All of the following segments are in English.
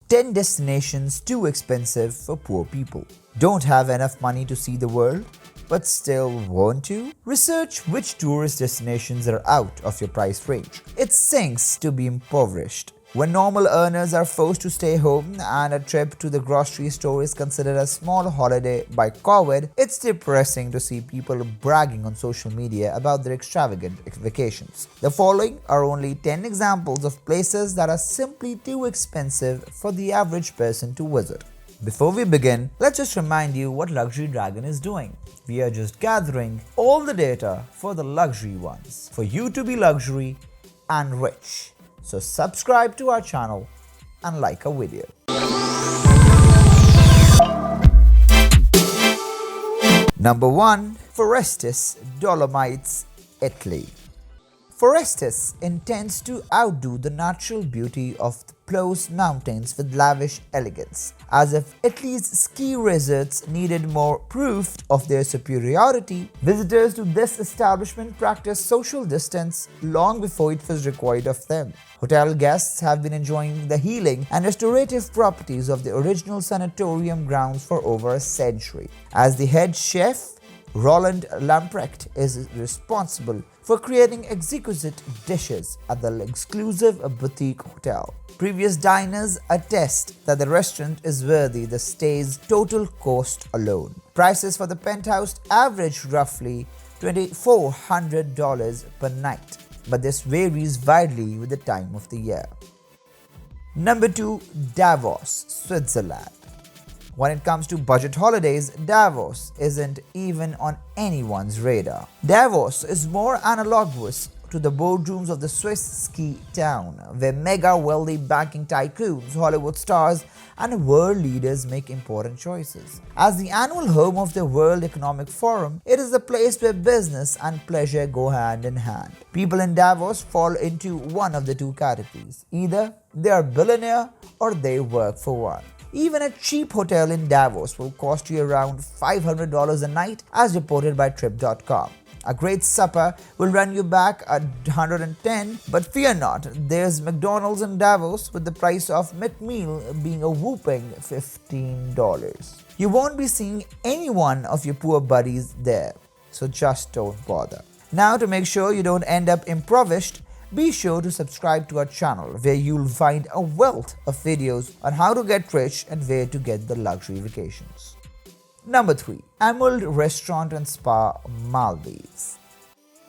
10 destinations too expensive for poor people. Don't have enough money to see the world, but still want to? Research which tourist destinations are out of your price range. It sinks to be impoverished. When normal earners are forced to stay home and a trip to the grocery store is considered a small holiday by COVID, it's depressing to see people bragging on social media about their extravagant vacations. The following are only 10 examples of places that are simply too expensive for the average person to visit. Before we begin, let's just remind you what Luxury Dragon is doing. We are just gathering all the data for the luxury ones, for you to be luxury and rich. So subscribe to our channel and like our video. Number 1. Forestis, Dolomites, Italy. Forestis intends to outdo the natural beauty of the Plos Mountains with lavish elegance, as if Italy's ski resorts needed more proof of their superiority. Visitors to this establishment practiced social distance long before it was required of them. Hotel guests have been enjoying the healing and restorative properties of the original sanatorium grounds for over a century. As the head chef, Roland Lamprecht is responsible for creating exquisite dishes at the exclusive boutique hotel. Previous diners attest that the restaurant is worthy the stay's total cost alone. Prices for the penthouse average roughly $2,400 per night, but this varies widely with the time of the year. Number 2. Davos, Switzerland. When it comes to budget holidays, Davos isn't even on anyone's radar. Davos is more analogous to the boardrooms of the Swiss ski town, where mega wealthy banking tycoons, Hollywood stars, and world leaders make important choices. As the annual home of the World Economic Forum, it is a place where business and pleasure go hand in hand. People in Davos fall into one of the two categories. Either they are billionaire or they work for one. Even a cheap hotel in Davos will cost you around $500 a night, as reported by Trip.com. A great supper will run you back at $110, but fear not, there's McDonald's in Davos with the price of McMeal being a whopping $15. You won't be seeing any one of your poor buddies there, so just don't bother. Now, to make sure you don't end up impoverished, be sure to subscribe to our channel, where you'll find a wealth of videos on how to get rich and where to get the luxury vacations. Number 3. Emerald Restaurant and Spa, Maldives.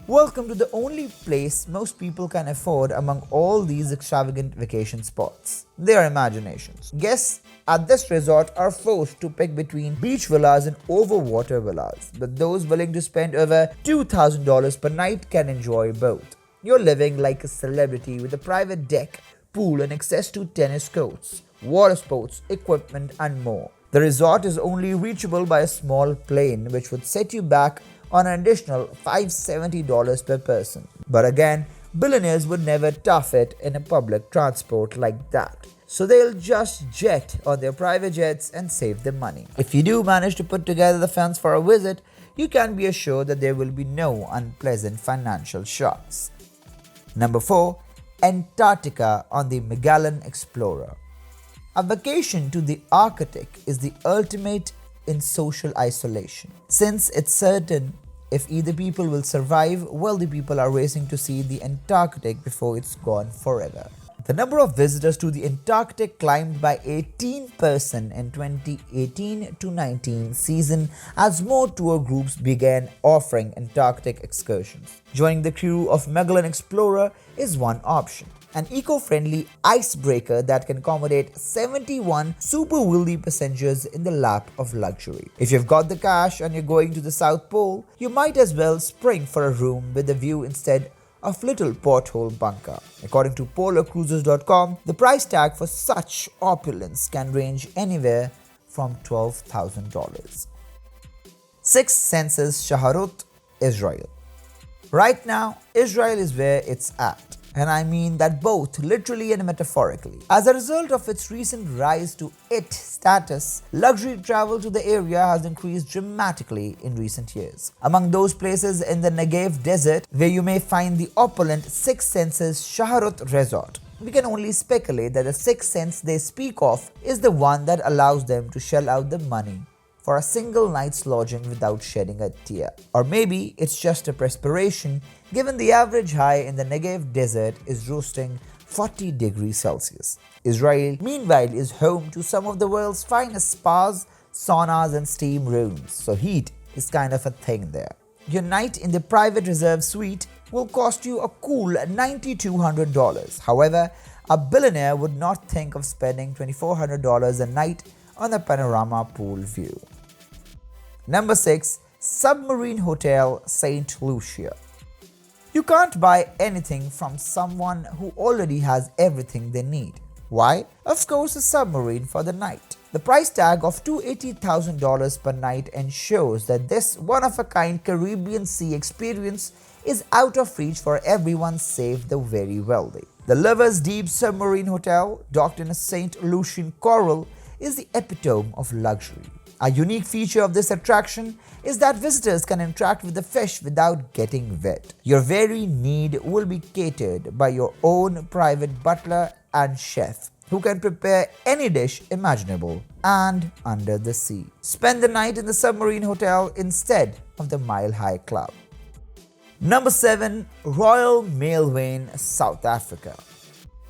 Welcome to the only place most people can afford among all these extravagant vacation spots. Their imaginations. Guests at this resort are forced to pick between beach villas and overwater villas, but those willing to spend over $2,000 per night can enjoy both. You're living like a celebrity with a private deck, pool, and access to tennis courts, water sports, equipment, and more. The resort is only reachable by a small plane, which would set you back on an additional $570 per person. But again, billionaires would never tough it in a public transport like that, so they'll just jet on their private jets and save the money. If you do manage to put together the funds for a visit, you can be assured that there will be no unpleasant financial shocks. Number 4. Antarctica on the Magellan Explorer. A vacation to the Arctic is the ultimate in social isolation. Since it's certain if either people will survive, wealthy people are racing to see the Antarctic before it's gone forever. The number of visitors to the Antarctic climbed by 18% in 2018-19 season as more tour groups began offering Antarctic excursions. Joining the crew of Magellan Explorer is one option. An eco-friendly icebreaker that can accommodate 71 super wealthy passengers in the lap of luxury. If you've got the cash and you're going to the South Pole, you might as well spring for a room with a view instead of little porthole bunker. According to polarcruises.com, the price tag for such opulence can range anywhere from $12,000. Six Senses, Shaharut, Israel. Right now, Israel is where it's at. And I mean that both literally and metaphorically. As a result of its recent rise to IT status, luxury travel to the area has increased dramatically in recent years. Among those places in the Negev desert, where you may find the opulent Six Senses Shaharut Resort. we can only speculate that the sixth sense they speak of is the one that allows them to shell out the money for a single night's lodging without shedding a tear. Or maybe it's just a perspiration, given the average high in the Negev desert is roasting 40 degrees Celsius. Israel, meanwhile, is home to some of the world's finest spas, saunas and steam rooms, so heat is kind of a thing there. Your night in the private reserve suite will cost you a cool $9,200. However, a billionaire would not think of spending $2,400 a night on a panorama pool view. Number 6. Submarine Hotel St. Lucia. You can't buy anything from someone who already has everything they need. Why? Of course, a submarine for the night. The price tag of $280,000 per night ensures that this one-of-a-kind Caribbean Sea experience is out of reach for everyone save the very wealthy. The Lover's Deep Submarine Hotel, docked in a St. Lucian coral, is the epitome of luxury. A unique feature of this attraction is that visitors can interact with the fish without getting wet. Your very need will be catered by your own private butler and chef, who can prepare any dish imaginable and under the sea. Spend the night in the Submarine Hotel instead of the Mile High Club. Number 7. Royal Malewane, South Africa.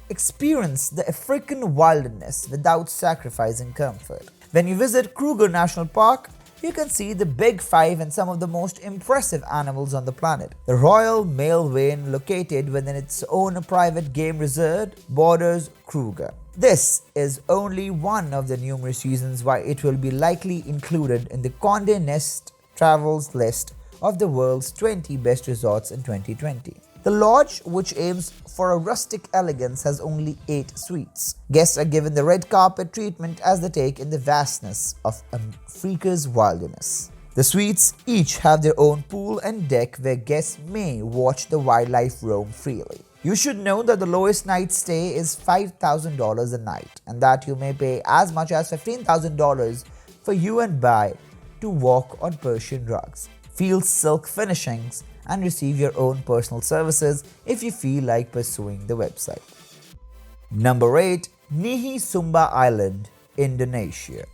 Experience the African wilderness without sacrificing comfort. When you visit Kruger National Park, you can see the Big Five and some of the most impressive animals on the planet. The Royal Malewane, located within its own private game reserve, borders Kruger. This is only one of the numerous reasons why it will be likely included in the Condé Nast Travels list of the world's 20 best resorts in 2020. The lodge, which aims for a rustic elegance, has only 8 suites. Guests are given the red carpet treatment as they take in the vastness of Africa's wilderness. The suites each have their own pool and deck where guests may watch the wildlife roam freely. You should know that the lowest night stay is $5,000 a night, and that you may pay as much as $15,000 for you and buy to walk on Persian rugs, feel silk finishings, and receive your own personal services if you feel like pursuing the website. Number 8. Nihi Sumba Island, Indonesia.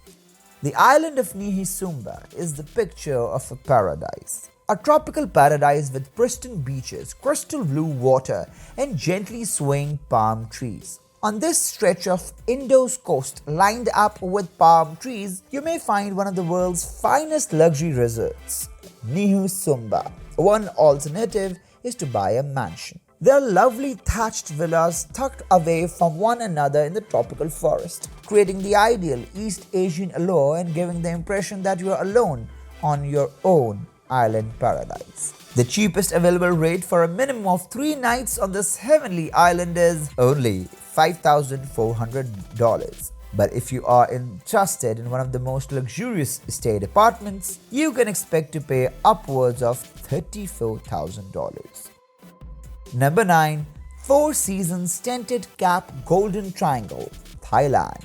The island of Nihi Sumba is the picture of a paradise. A tropical paradise with pristine beaches, crystal blue water, and gently swaying palm trees. On this stretch of Indo's coast lined up with palm trees, you may find one of the world's finest luxury resorts, Nihi Sumba. One alternative is to buy a mansion. There are lovely thatched villas tucked away from one another in the tropical forest, creating the ideal East Asian allure and giving the impression that you are alone on your own island paradise. The cheapest available rate for a minimum of 3 nights on this heavenly island is only $5,400. But if you are interested in one of the most luxurious stay apartments, you can expect to pay upwards of $34,000. Number 9. Four Seasons Tented Cap Golden Triangle, Thailand.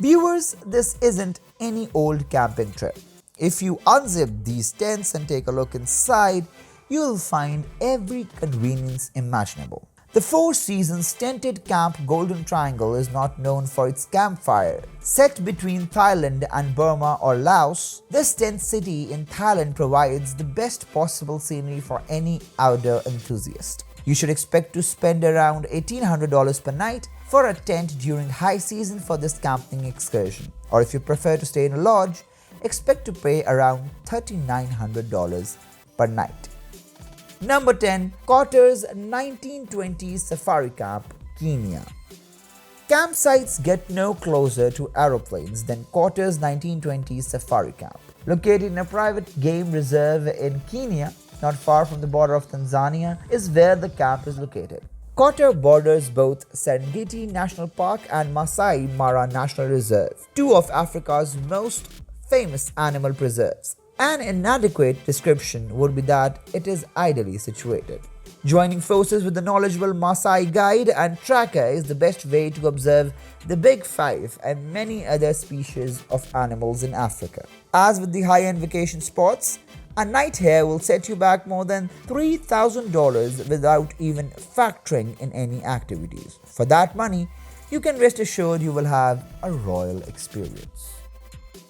Viewers, this isn't any old camping trip. If you unzip these tents and take a look inside, you'll find every convenience imaginable. The Four Seasons Tented Camp Golden Triangle is not known for its campfire. Set between Thailand and Burma or Laos, this tent city in Thailand provides the best possible scenery for any outdoor enthusiast. You should expect to spend around $1,800 per night for a tent during high season for this camping excursion. Or if you prefer to stay in a lodge, expect to pay around $3,900 per night. Number 10. Cottar's 1920s Safari Camp, Kenya. Campsites get no closer to aeroplanes than Cottar's 1920s Safari Camp. Located in a private game reserve in Kenya, not far from the border of Tanzania, is where the camp is located. Cottar borders both Serengeti National Park and Masai Mara National Reserve, two of Africa's most famous animal preserves. An inadequate description would be that it is ideally situated. Joining forces with the knowledgeable Maasai guide and tracker is the best way to observe the Big Five and many other species of animals in Africa. As with the high-end vacation spots, A night here will set you back more than $3,000 without even factoring in any activities. For that money, you can rest assured you will have a royal experience.